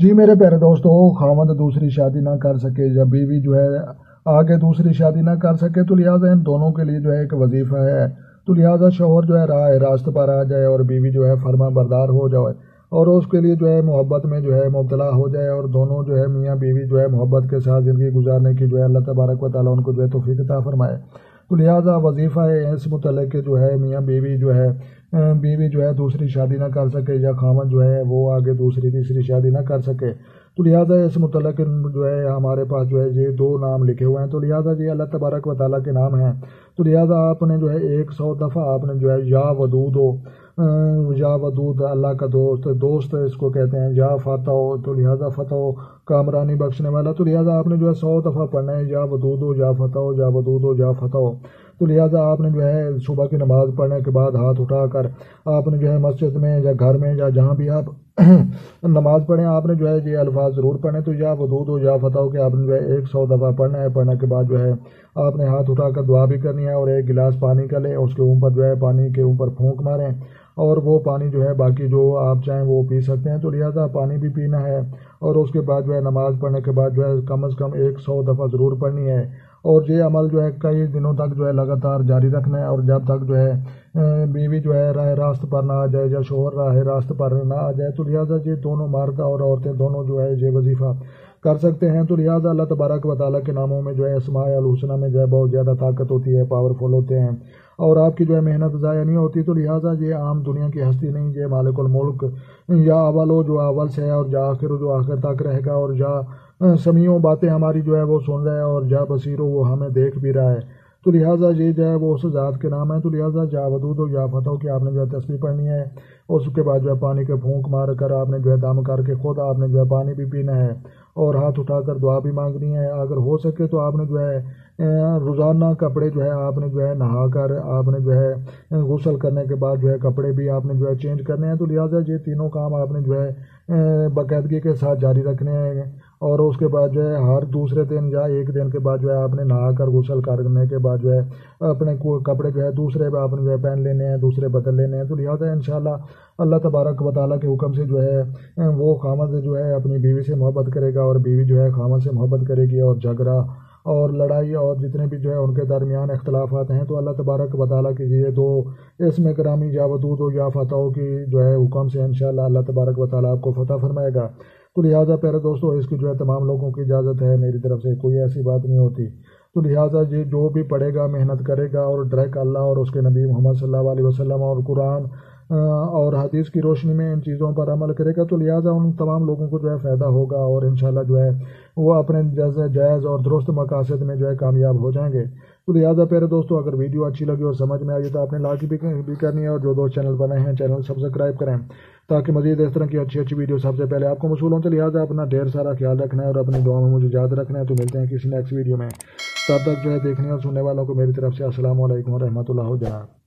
جی میرے پیارے دوستو، خاوند دوسری شادی نہ کر سکے یا بیوی جو ہے آگے دوسری شادی نہ کر سکے تو لہٰذا ان دونوں کے لیے جو ہے ایک وظیفہ ہے۔ تو لہٰذا شوہر جو ہے راہ راست پر آ جائے اور بیوی جو ہے فرما بردار ہو جائے اور اس کے لیے جو ہے محبت میں جو ہے مبتلا ہو جائے اور دونوں جو ہے میاں بیوی جو ہے محبت کے ساتھ زندگی گزارنے کی جو ہے اللہ تبارک و تعالیٰ ان کو جو ہے توفیق عطا فرمائے۔ تو لہٰذا وظیفہ ہے اس متعلق کہ جو ہے میاں بیوی جو ہے دوسری شادی نہ کر سکے یا خاوند جو ہے وہ آگے دوسری تیسری شادی نہ کر سکے۔ تو لہٰذا اس متعلق جو ہے ہمارے پاس جو ہے یہ دو نام لکھے ہوئے ہیں، تو لہٰذا یہ اللہ تبارک و تعالیٰ کے نام ہیں۔ تو لہٰذا آپ نے جو ہے 100 دفعہ آپ نے جو ہے یا ودود اللہ کا دوست اس کو کہتے ہیں، یا فتح تو لہٰذا فتح کامرانی بخشنے والا، تو لہٰذا آپ نے جو ہے 100 دفعہ پڑھنا ہے، یا ودود یا فتح یا ودود یا فتح۔ تو لہٰذا آپ نے جو ہے صبح کی نماز پڑھنے کے بعد ہاتھ اٹھا کر آپ نے جو ہے مسجد میں یا گھر میں یا جہاں بھی آپ نماز پڑھیں آپ نے جو ہے یہ الفاظ ضرور پڑھیں، تو یا ودود یا فتح کہ آپ نے جو ہے 100 دفعہ پڑھنا ہے۔ پڑھنے کے بعد جو ہے آپ نے ہاتھ اٹھا کر دعا بھی کرنی ہے اور ایک گلاس پانی کا لیں، اس کے اوپر جو ہے پانی کے اوپر پھونک ماریں اور وہ پانی جو ہے باقی جو آپ چاہیں وہ پی سکتے ہیں۔ تو لہٰذا پانی بھی پینا ہے اور اس کے بعد جو ہے نماز پڑھنے کے بعد جو ہے کم از کم 100 دفعہ ضرور پڑھنی ہے اور یہ عمل جو ہے کئی دنوں تک جو ہے لگاتار جاری رکھنا ہے، اور جب تک جو ہے بیوی جو ہے راہ راست پر نہ آ جائے یا شوہر راہ راست پر نہ آ جائے۔ تو لہٰذا یہ دونوں مرد اور عورتیں دونوں جو ہے یہ وظیفہ کر سکتے ہیں۔ تو لہٰذا اللہ تبارک و تعالیٰ کے ناموں میں جو ہے اسماء الحسنہ میں جو ہے بہت زیادہ طاقت ہوتی ہے، پاورفل ہوتے ہیں اور آپ کی جو ہے محنت ضائع نہیں ہوتی۔ تو لہٰذا یہ عام دنیا کی ہستی نہیں، یہ مالک الملک یا اول ہو جو اول سے ہے اور یا آخر ہو جو آخر تک رہے گا، اور یا سمیعوں باتیں ہماری جو ہے وہ سن رہا ہے اور جا بصیر وہ ہمیں دیکھ بھی رہا ہے۔ تو لہٰذا یہ جو ہے وہ اس ذات کے نام ہے۔ تو لہٰذا یا ودود یا فتح کہ آپ نے جو ہے تسبیح پڑھنی ہے، اس کے بعد جو ہے پانی کے پھونک مار کر آپ نے جو ہے دم کر کے خود آپ نے جو ہے پانی بھی پینا ہے اور ہاتھ اٹھا کر دعا بھی مانگنی ہے۔ اگر ہو سکے تو آپ نے جو ہے روزانہ کپڑے جو ہے آپ نے جو ہے نہا کر آپ نے جو ہے غسل کرنے کے بعد جو ہے کپڑے بھی آپ نے جو ہے چینج کرنے ہیں۔ تو لہٰذا یہ تینوں کام آپ نے جو ہے باقاعدگی کے ساتھ جاری رکھنے ہیں اور اس کے بعد جو ہے ہر دوسرے دن یا ایک دن کے بعد جو ہے آپ نے نہا کر غسل کرنے کے بعد جو ہے اپنے کپڑے جو ہے دوسرے آپ نے جو ہے پہن لینے ہیں، دوسرے بدل لینے ہیں۔ تو لہٰذا انشاءاللہ اللہ تبارک و تعالیٰ کے حکم سے جو ہے وہ خاوند جو ہے اپنی بیوی سے محبت کرے گا اور بیوی جو ہے خاوند سے محبت کرے گی، اور جھگڑا اور لڑائی اور جتنے بھی جو ہے ان کے درمیان اختلافات ہیں تو اللہ تبارک و تعالیٰ کی یہ دو اسم گرامی یا ودود و یا فتح کی جو ہے حکم سے انشاءاللہ اللہ تبارک و تعالیٰ آپ کو فتح فرمائے گا۔ تو لہٰذا پیارے دوستو اس کی جو ہے تمام لوگوں کی اجازت ہے، میری طرف سے کوئی ایسی بات نہیں ہوتی۔ تو لہٰذا یہ جو بھی پڑھے گا محنت کرے گا اور ڈائریکٹ اللہ اور اس کے نبی محمد صلی اللہ علیہ وسلم اور قرآن اور حدیث کی روشنی میں ان چیزوں پر عمل کرے گا تو لہٰذا ان تمام لوگوں کو جو ہے فائدہ ہوگا اور انشاءاللہ جو ہے وہ اپنے جائز اور درست مقاصد میں جو ہے کامیاب ہو جائیں گے۔ تو لہٰذا پیارے دوستو اگر ویڈیو اچھی لگی اور سمجھ میں آئی تو آپ نے لائک بھی کرنی ہے، اور جو دوست چینل بنے ہیں چینل سبسکرائب کریں تاکہ مزید اس طرح کی اچھی ویڈیو سب سے پہلے آپ کو موصول ہوں۔ تو لہٰذا اپنا ڈھیر سارا خیال رکھنا ہے اور اپنی دعا میں مجھے یاد رکھنا ہے۔ تو ملتے ہیں کسی نیکسٹ ویڈیو میں، تب تک جو ہے دیکھنے اور سننے والوں کو میری طرف سے السلام علیکم ورحمۃ اللہ جناب۔